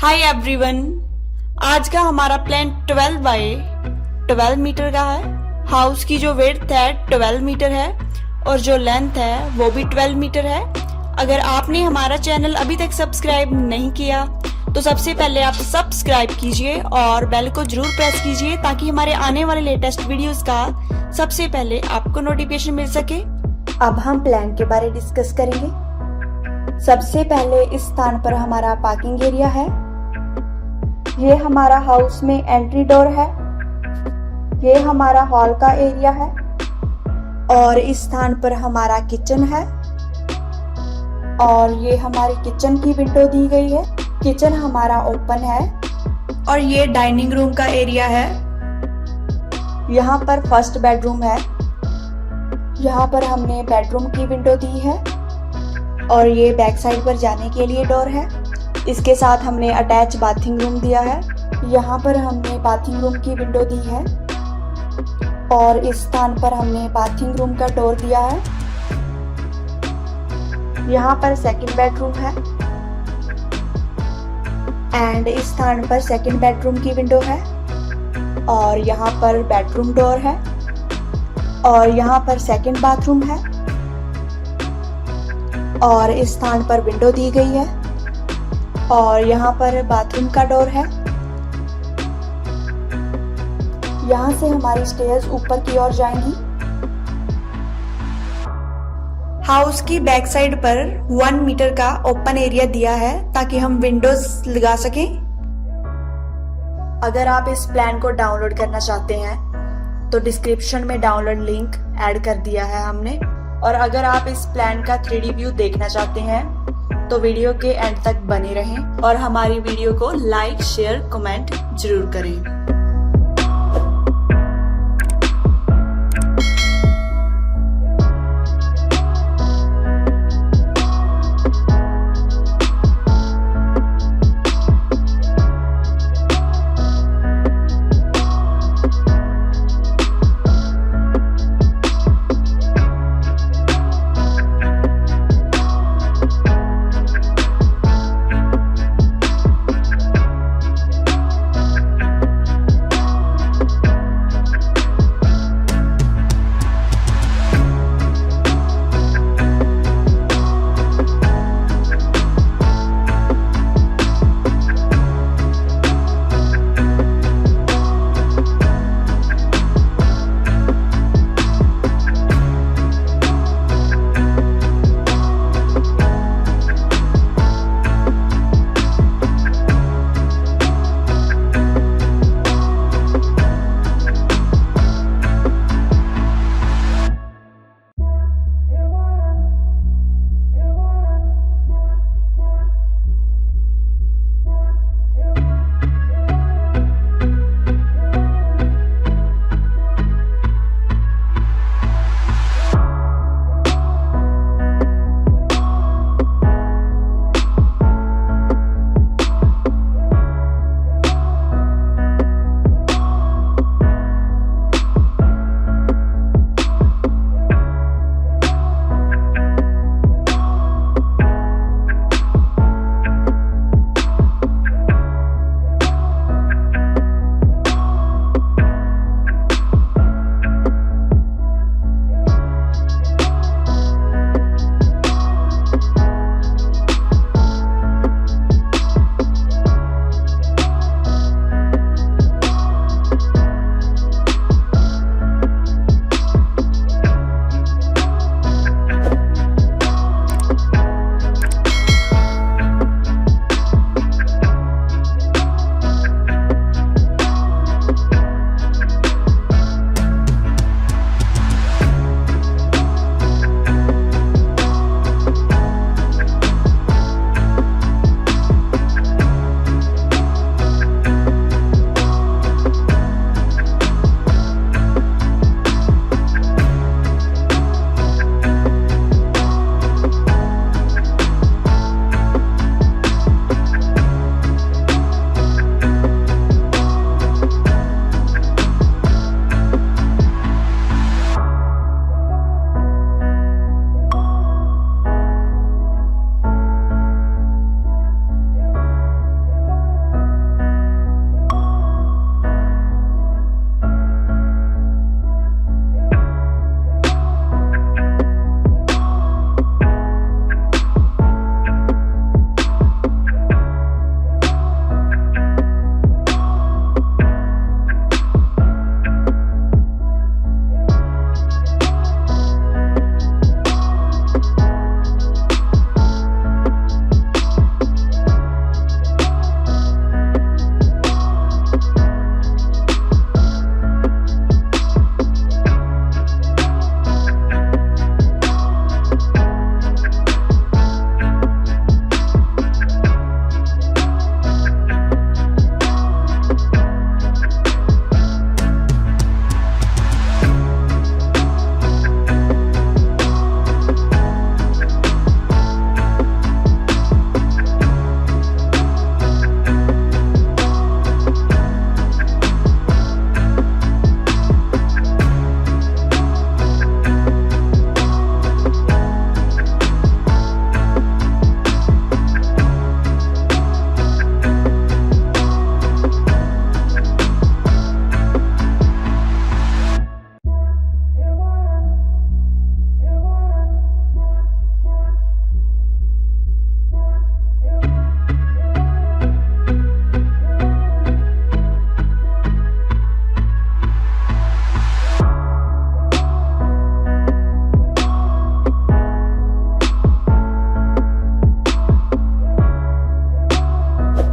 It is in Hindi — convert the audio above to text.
हाय एवरीवन, आज का हमारा प्लान 12 बाय 12 मीटर का है। हाउस की जो विड्थ है 12 मीटर है और जो लेंथ है वो भी 12 मीटर है। अगर आपने हमारा चैनल अभी तक सब्सक्राइब नहीं किया तो सबसे पहले आप सब्सक्राइब कीजिए और बेल को जरूर प्रेस कीजिए ताकि हमारे आने वाले लेटेस्ट वीडियोस का सबसे पहले आपको नोटिफिकेशन मिल सके। अब हम प्लान के बारे डिस्कस करेंगे। सबसे पहले इस स्थान पर हमारा पार्किंग एरिया है। ये हमारा हाउस में एंट्री डोर है। ये हमारा हॉल का एरिया है और इस स्थान पर हमारा किचन है और ये हमारी किचन की विंडो दी गई है। किचन हमारा ओपन है और ये डाइनिंग रूम का एरिया है। यहाँ पर फर्स्ट बेडरूम है। यहाँ पर हमने बेडरूम की विंडो दी है और ये बैक साइड पर जाने के लिए डोर है। इसके साथ हमने अटैच बाथिंग रूम दिया है। यहाँ पर हमने बाथिंग रूम की विंडो दी है और इस स्थान पर हमने बाथिंग रूम का डोर दिया है। यहाँ पर सेकंड बेडरूम है एंड इस स्थान पर सेकंड बेडरूम की विंडो है और यहाँ पर बेडरूम डोर है और यहाँ पर सेकंड बाथरूम है और इस स्थान पर विंडो दी गई है और यहाँ पर बाथरूम का डोर है। यहाँ से हमारी स्टेयर्स ऊपर की ओर जाएंगी। हाउस की बैक साइड पर 1 मीटर का ओपन एरिया दिया है ताकि हम विंडोज लगा सकें। अगर आप इस प्लान को डाउनलोड करना चाहते हैं तो डिस्क्रिप्शन में डाउनलोड लिंक ऐड कर दिया है हमने। और अगर आप इस प्लान का 3D व्यू देखना चाहते हैं तो वीडियो के एंड तक बने रहें और हमारी वीडियो को लाइक, शेयर, कमेंट जरूर करें।